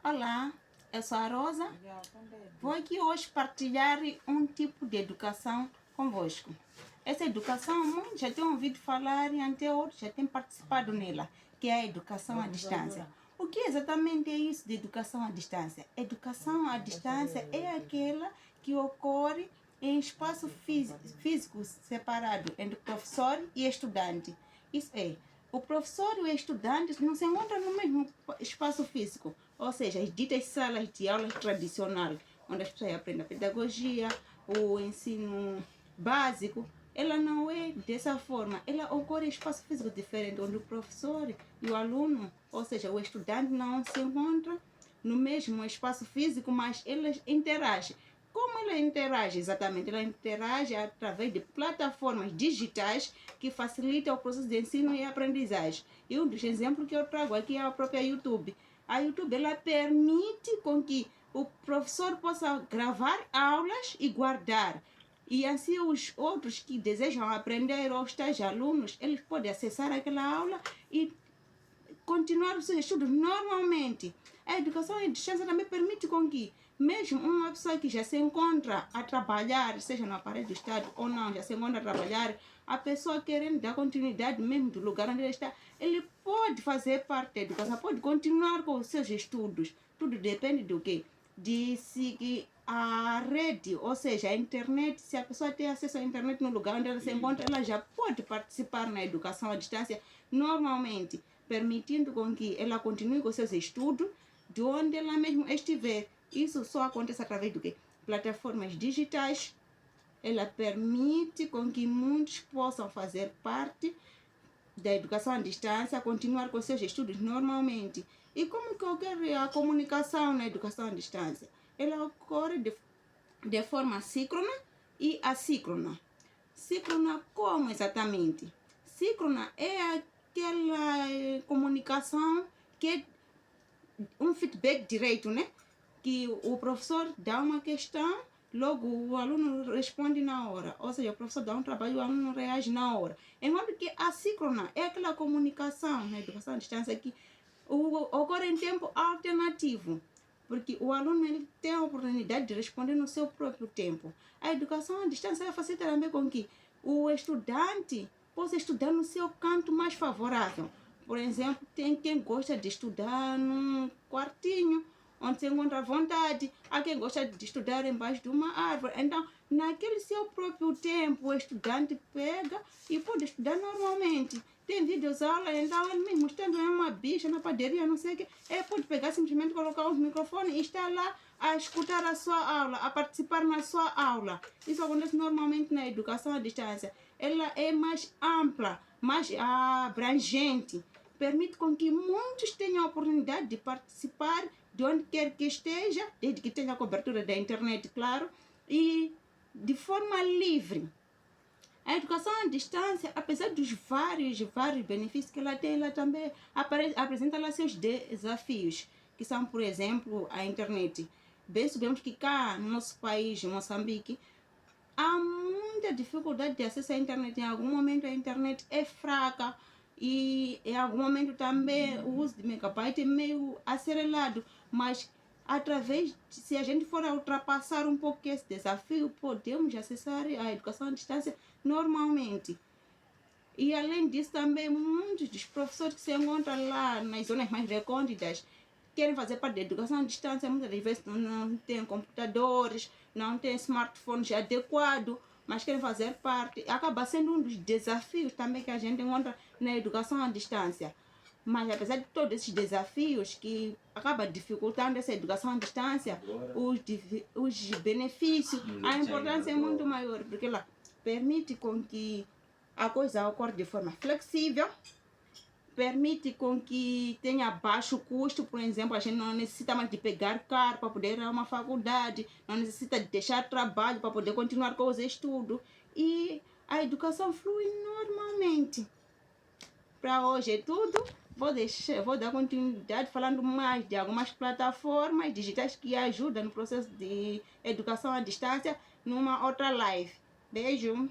Olá, eu sou a Rosa. Vou aqui hoje partilhar um tipo de educação convosco. Essa educação, muitos já têm ouvido falar e até outros já têm participado nela, que é a educação à distância. O que exatamente é isso de educação à distância? Educação à distância é aquela que ocorre em espaço físico separado entre professor e estudante. Isso é, o professor e o estudante não se encontram no mesmo espaço físico, ou seja, as ditas salas de aulas tradicionais, onde as pessoas aprendem a pedagogia, o ensino básico, ela não é dessa forma, ela ocorre em espaço físico diferente, onde o professor e o aluno, ou seja, o estudante não se encontram no mesmo espaço físico, mas eles interagem. Como ela interage exatamente? Ela interage através de plataformas digitais que facilitam o processo de ensino e aprendizagem. E um dos exemplos que eu trago aqui é a própria YouTube. A YouTube ela permite com que o professor possa gravar aulas e guardar. E assim os outros que desejam aprender ou estágio alunos, eles podem acessar aquela aula e continuar os seus estudos normalmente. A educação à distância também permite com que, mesmo uma pessoa que já se encontra a trabalhar, seja no aparelho do Estado ou não, já se encontra a trabalhar, a pessoa querendo dar continuidade mesmo do lugar onde ele está, ele pode fazer parte da educação, pode continuar com os seus estudos. Tudo depende do quê? De seguir a rede, ou seja, a internet. Se a pessoa tem acesso à internet no lugar onde ela se encontra, ela já pode participar na educação à distância normalmente, permitindo com que ela continue com seus estudos de onde ela mesmo estiver. Isso só acontece através do quê? Plataformas digitais. Ela permite com que muitos possam fazer parte da educação à distância, continuar com seus estudos normalmente. E como que ocorre a comunicação na educação à distância? Ela ocorre de forma síncrona e assíncrona. Síncrona como exatamente? Síncrona é aquela comunicação que é um feedback direto, né? Que o professor dá uma questão, logo o aluno responde na hora. Ou seja, o professor dá um trabalho, o aluno reage na hora. Enquanto que a síncrona é aquela comunicação na educação à distância que ocorre em tempo alternativo, porque o aluno ele tem a oportunidade de responder no seu próprio tempo. A educação à distância facilita também com que o estudante possa estudar no seu canto mais favorável. Por exemplo, tem quem gosta de estudar num quartinho, onde se encontra à vontade. Há quem gosta de estudar embaixo de uma árvore. Então, naquele seu próprio tempo, o estudante pega e pode estudar normalmente. Tem vídeos aulas, então ele mesmo estando em uma bicha, na padaria, não sei o que, ele pode pegar simplesmente, colocar os microfones e estar lá a escutar a sua aula, a participar na sua aula. Isso acontece normalmente na educação à distância. Ela é mais ampla, mais abrangente, permite com que muitos tenham a oportunidade de participar de onde quer que esteja, desde que tenha a cobertura da internet, claro, e de forma livre. A educação à distância, apesar dos vários benefícios que ela tem, ela também apresenta lá seus desafios, que são, por exemplo, a internet. Bem, sabemos que cá no nosso país, Moçambique, há muita dificuldade de acesso à internet. Em algum momento a internet é fraca e em algum momento também o uso de megabyte é meio acelerado, mas através, se a gente for ultrapassar um pouco esse desafio, podemos acessar a educação à distância normalmente. E além disso também muitos dos professores que se encontram lá nas zonas mais recônditas querem fazer parte da educação à distância, muitas vezes não têm computadores, não têm smartphones adequados, mas querem fazer parte. Acaba sendo um dos desafios também que a gente encontra na educação à distância. Mas apesar de todos esses desafios que acaba dificultando essa educação à distância, os benefícios, a importância é muito maior, porque ela permite com que a coisa ocorra de forma flexível, permite com que tenha baixo custo. Por exemplo, a gente não necessita mais de pegar carro para poder ir a uma faculdade, não necessita de deixar trabalho para poder continuar com os estudos, e a educação flui normalmente. Para hoje é tudo. Vou dar continuidade falando mais de algumas plataformas digitais que ajudam no processo de educação à distância numa outra live. Beijo!